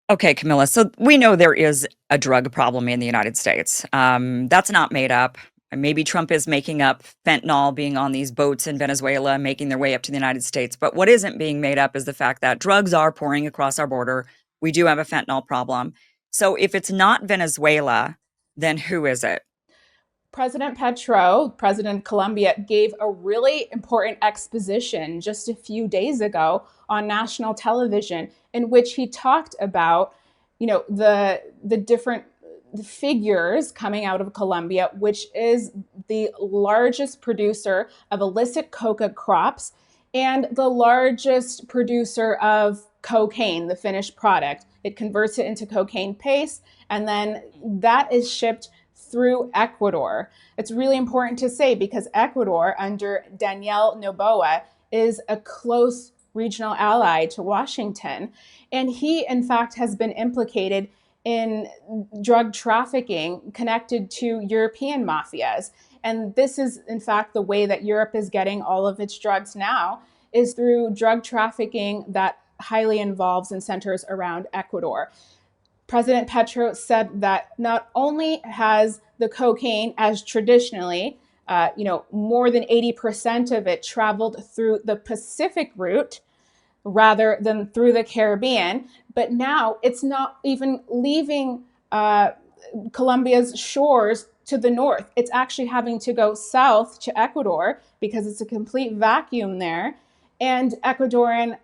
Okay, Camilla. So we know there is a drug problem in the United States. That's not made up. Maybe Trump is making up fentanyl being on these boats in Venezuela, making their way up to the United States. But what isn't being made up is the fact that drugs are pouring across our border. We do have a fentanyl problem. So if it's not Venezuela, then who is it? President Petro, president of Colombia, gave a really important exposition just a few days ago on national television in which he talked about, the different figures coming out of Colombia, which is the largest producer of illicit coca crops and the largest producer of cocaine, the finished product. It converts it into cocaine paste, and then that is shipped through Ecuador. It's really important to say because Ecuador, under Daniel Noboa, is a close regional ally to Washington. And he, in fact, has been implicated in drug trafficking connected to European mafias. And this is, in fact, the way that Europe is getting all of its drugs now is through drug trafficking that highly involves and centers around Ecuador. President Petro said that not only has the cocaine, as traditionally, more than 80% of it traveled through the Pacific route rather than through the Caribbean, but now it's not even leaving Colombia's shores to the north. It's actually having to go south to Ecuador because it's a complete vacuum there. And Ecuadorian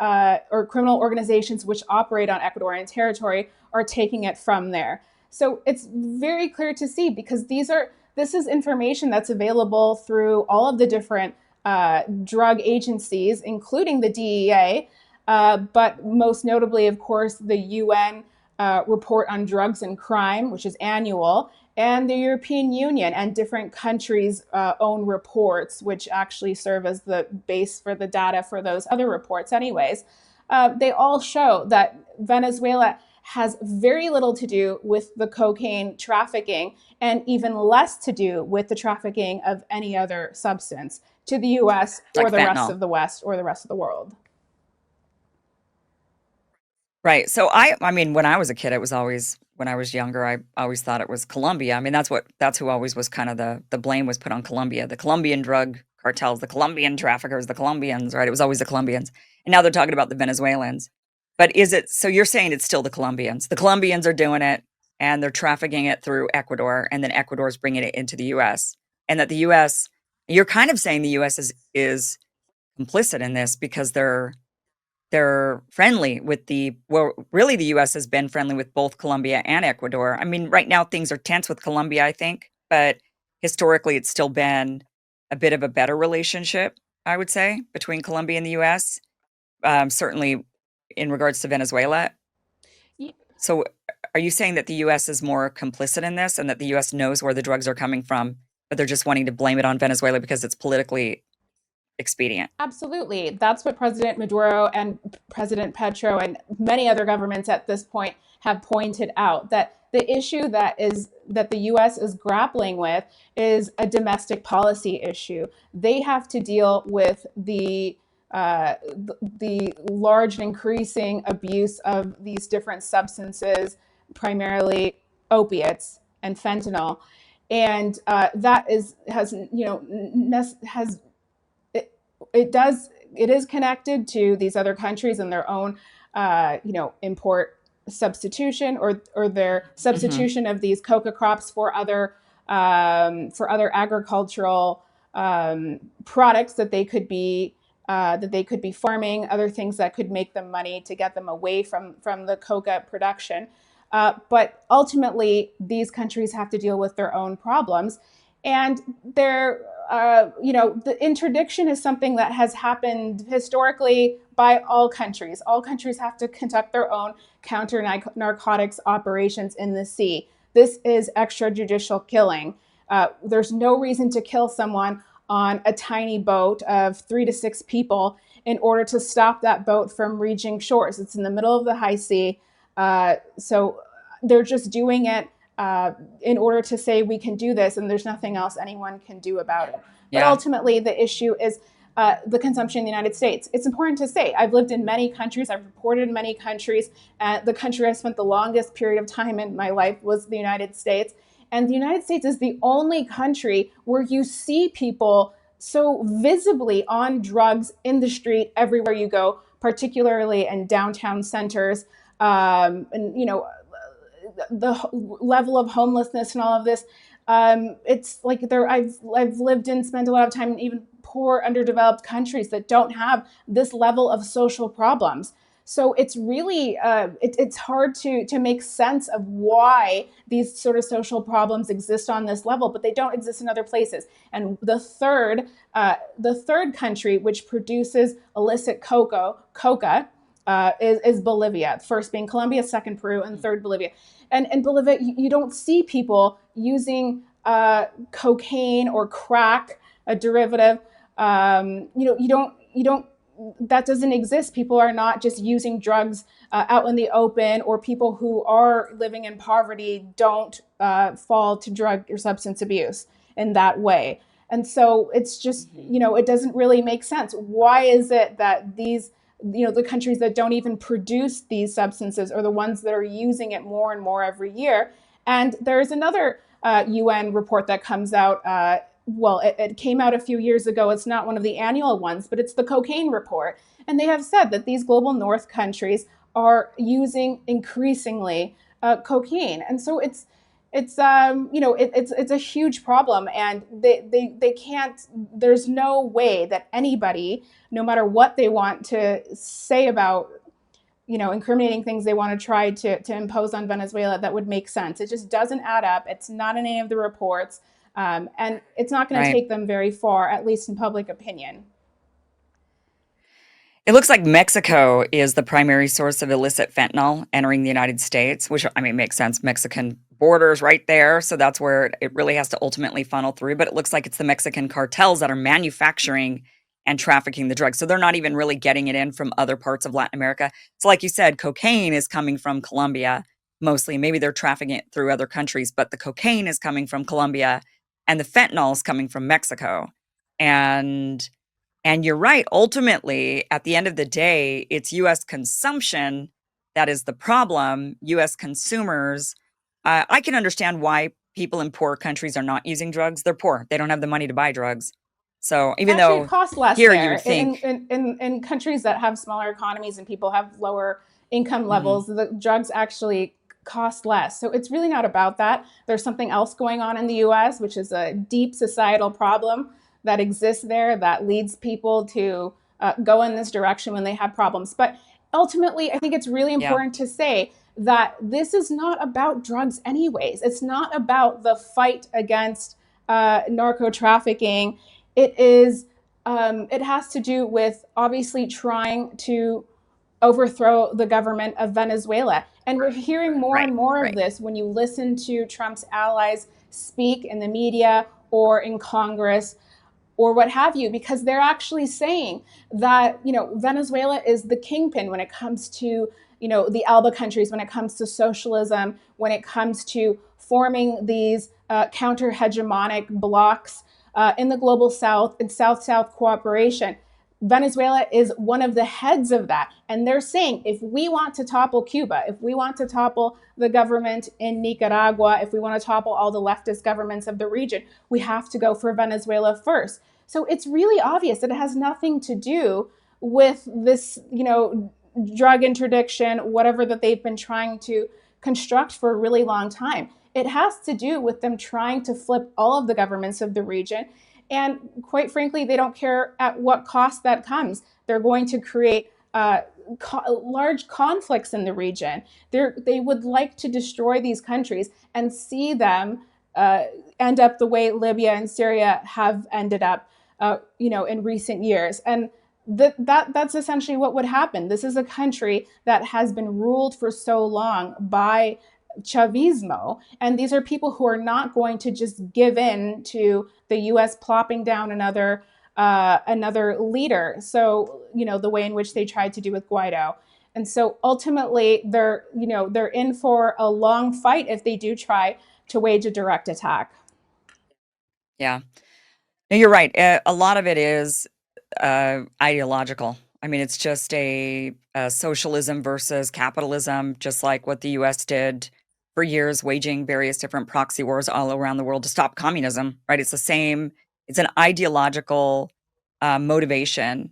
or criminal organizations which operate on Ecuadorian territory are taking it from there. So it's very clear to see because this is information that's available through all of the different drug agencies, including the DEA, but most notably, of course, the UN report on drugs and crime, which is annual, and the European Union and different countries' own reports, which actually serve as the base for the data for those other reports, anyways. They all show that Venezuela has very little to do with the cocaine trafficking and even less to do with the trafficking of any other substance to the US or Like the rest fentanyl. of the West or the rest of the world. Right. So I mean, when I was a kid, it was always when I was younger, I always thought it was Colombia. I mean, that's who always was kind of the blame was put on Colombia, the Colombian drug cartels, the Colombian traffickers, the Colombians, right? It was always the Colombians. And now they're talking about the Venezuelans. But is it so you're saying it's still the Colombians? The Colombians are doing it and they're trafficking it through Ecuador and then Ecuador's bringing it into the US. And that the US you're kind of saying the US is complicit in this because they're friendly with really the US has been friendly with both Colombia and Ecuador. I mean, right now things are tense with Colombia, I think, but historically it's still been a bit of a better relationship, I would say, between Colombia and the US. Certainly in regards to Venezuela. So are you saying that the US is more complicit in this and that the US knows where the drugs are coming from, but they're just wanting to blame it on Venezuela because it's politically expedient? Absolutely. That's what President Maduro and President Petro and many other governments at this point have pointed out that the issue that the US is grappling with is a domestic policy issue. They have to deal with the large and increasing abuse of these different substances, primarily opiates and fentanyl, and that is has has it is connected to these other countries and their own import substitution or their Mhm. substitution of these coca crops for other agricultural products that they could be farming, other things that could make them money to get them away from the coca production. But ultimately, these countries have to deal with their own problems, and the interdiction is something that has happened historically by all countries. All countries have to conduct their own counter narcotics operations in the sea. This is extrajudicial killing. There's no reason to kill someone on a tiny boat of 3 to 6 people in order to stop that boat from reaching shores. It's in the middle of the high sea. So they're just doing it in order to say we can do this and there's nothing else anyone can do about it. But Yeah. ultimately, the issue is the consumption in the United States. It's important to say I've lived in many countries, I've reported in many countries. The country I spent the longest period of time in my life was the United States. And the United States is the only country where you see people so visibly on drugs in the street everywhere you go, particularly in downtown centers. And, the level of homelessness and all of this. It's like I've lived and spent a lot of time in even poor, underdeveloped countries that don't have this level of social problems. So it's really it's hard to make sense of why these sort of social problems exist on this level, but they don't exist in other places. And the third country which produces illicit coca is Bolivia. First being Colombia, second Peru, and third Bolivia. And in Bolivia, you don't see people using cocaine or crack, a derivative. You don't. That doesn't exist. People are not just using drugs out in the open, or people who are living in poverty don't fall to drug or substance abuse in that way. And so it's just, it doesn't really make sense. Why is it that the countries that don't even produce these substances are the ones that are using it more and more every year? And there's another UN report that comes out. It came out a few years ago. It's not one of the annual ones, but it's the cocaine report. And they have said that these global north countries are using increasingly cocaine. And so it's it's a huge problem, and they can't. There's no way that anybody, no matter what they want to say about incriminating things they want to try to impose on Venezuela, that would make sense. It just doesn't add up. It's not in any of the reports, and it's not going to Right. take them very far, at least in public opinion. It looks like Mexico is the primary source of illicit fentanyl entering the United States, which, I mean, makes sense. Mexican borders right there, so that's where it really has to ultimately funnel through, but it looks like it's the Mexican cartels that are manufacturing and trafficking the drugs, so they're not even really getting it in from other parts of Latin America. So like you said, cocaine is coming from Colombia mostly. Maybe they're trafficking it through other countries, but the cocaine is coming from Colombia, and the fentanyl is coming from Mexico. And you're right, ultimately, at the end of the day, it's US consumption that is the problem, US consumers. I can understand why people in poor countries are not using drugs. They're poor. They don't have the money to buy drugs. So even Actually, it though costs less here you would there. In, think, in, in, in countries that have smaller economies and people have lower income mhm, levels, the drugs actually cost less. So it's really not about that. There's something else going on in the US, which is a deep societal problem that exists there that leads people to go in this direction when they have problems. But ultimately, I think it's really yeah, important to say that this is not about drugs, anyways. It's not about the fight against narco trafficking. It is. It has to do with obviously trying to overthrow the government of Venezuela. And we're hearing more right, and more of right. this when you listen to Trump's allies speak in the media or in Congress or what have you, because they're actually saying that Venezuela is the kingpin when it comes to the ALBA countries, when it comes to socialism, when it comes to forming these counter hegemonic blocs in the global south and south-south cooperation. Venezuela is one of the heads of that. And they're saying if we want to topple Cuba, if we want to topple the government in Nicaragua, if we want to topple all the leftist governments of the region, we have to go for Venezuela first. So it's really obvious that it has nothing to do with this, drug interdiction, whatever that they've been trying to construct for a really long time. It has to do with them trying to flip all of the governments of the region. And quite frankly, they don't care at what cost that comes. They're going to create large conflicts in the region. They would like to destroy these countries and see them uh, end up the way Libya and Syria have ended up, in recent years. And that's essentially what would happen. This is a country that has been ruled for so long by Chavismo, and these are people who are not going to just give in to the U.S. plopping down another leader. So the way in which they tried to do with Guaido. And so ultimately, they're in for a long fight if they do try to wage a direct attack. Yeah. No, you're right. A lot of it is. ideological. I mean, it's just a socialism versus capitalism, just like what the U.S. did for years, waging various different proxy wars all around the world to stop communism, right? It's the same, it's an ideological motivation.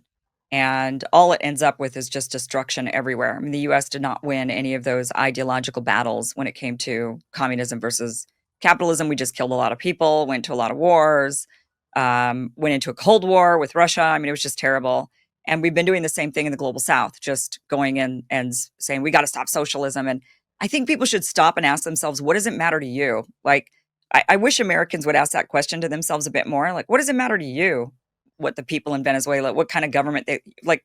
And all it ends up with is just destruction everywhere. I mean, the US did not win any of those ideological battles when it came to communism versus capitalism. We just killed a lot of people, went to a lot of wars, went into a Cold War with Russia. I mean, it was just terrible. And we've been doing the same thing in the global South, just going in and saying, we got to stop socialism. And I think people should stop and ask themselves, what does it matter to you? Like, I wish Americans would ask that question to themselves a bit more. Like, what does it matter to you? What the people in Venezuela, what kind of government they like,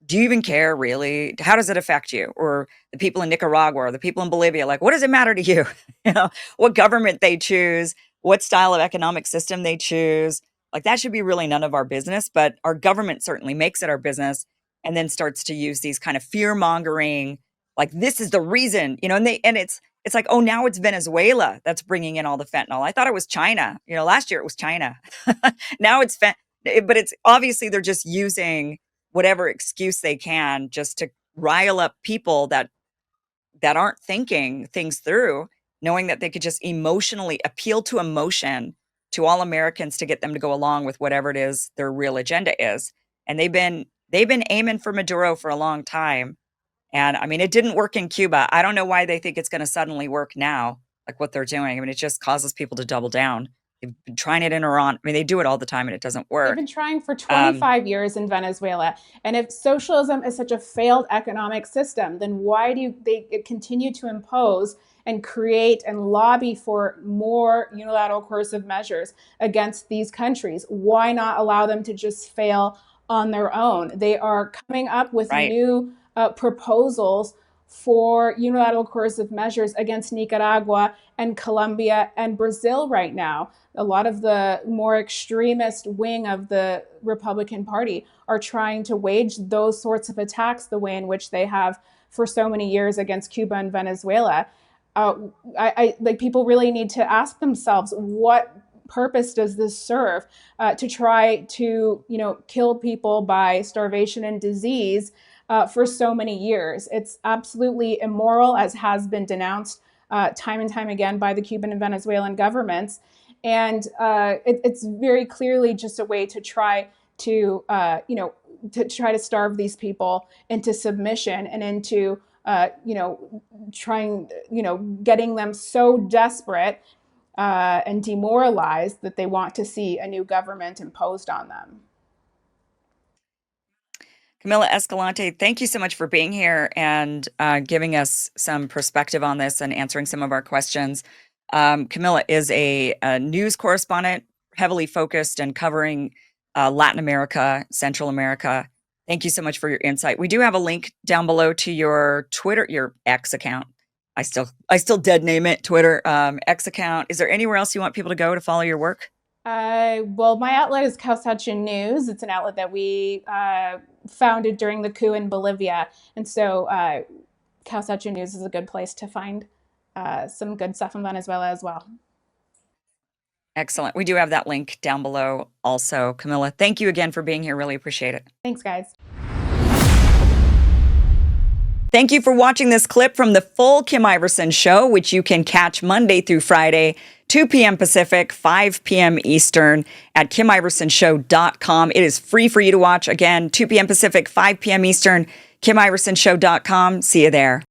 do you even care really? How does it affect you? Or the people in Nicaragua or the people in Bolivia, like, what does it matter to you? You know, what government they choose, what style of economic system they choose. Like that should be really none of our business, but our government certainly makes it our business and then starts to use these kind of fear mongering, like this is the reason, you know, and it's like, oh, now it's Venezuela that's bringing in all the fentanyl. I thought it was China. You know, last year it was China. Now it's but it's obviously they're just using whatever excuse they can just to rile up people that aren't thinking things through, knowing that they could just emotionally appeal to emotion to all Americans to get them to go along with whatever it is their real agenda is. And they've been aiming for Maduro for a long time. And I mean, it didn't work in Cuba. I don't know why they think it's going to suddenly work now, like what they're doing. I mean, it just causes people to double down. They've been trying it in Iran. I mean, they do it all the time and it doesn't They've work. been trying for Um, 25 years in Venezuela. And if socialism is such a failed economic system, then why do they continue to impose and create and lobby for more unilateral coercive measures against these countries? Why not allow them to just fail on their own? They are coming up with right. new proposals for unilateral coercive measures against Nicaragua and Colombia and Brazil right now. A lot of the more extremist wing of the Republican Party are trying to wage those sorts of attacks the way in which they have for so many years against Cuba and Venezuela. Like people really need to ask themselves, what purpose does this serve to try to kill people by starvation and disease for so many years? It's absolutely immoral, as has been denounced time and time again by the Cuban and Venezuelan governments. And it's very clearly just a way to try to, starve these people into submission and into, getting them so desperate and demoralized that they want to see a new government imposed on them. Camila Escalante, thank you so much for being here and giving us some perspective on this and answering some of our questions. Camila is a news correspondent, heavily focused and covering Latin America, Central America. Thank you so much for your insight. We do have a link down below to your Twitter, your X account. I still dead name it Twitter, X account. Is there anywhere else you want people to go to follow your work? Well, my outlet is Kawsachun News. It's an outlet that we founded during the coup in Bolivia. And so Kawsachun News is a good place to find some good stuff in Venezuela as well. Excellent. We do have that link down below also. Camila, thank you again for being here. Really appreciate it. Thanks, guys. Thank you for watching this clip from the full Kim Iversen Show, which you can catch Monday through Friday, 2 p.m. Pacific, 5 p.m. Eastern at KimIversonShow.com. It is free for you to watch. Again, 2 p.m. Pacific, 5 p.m. Eastern, KimIversonShow.com. See you there.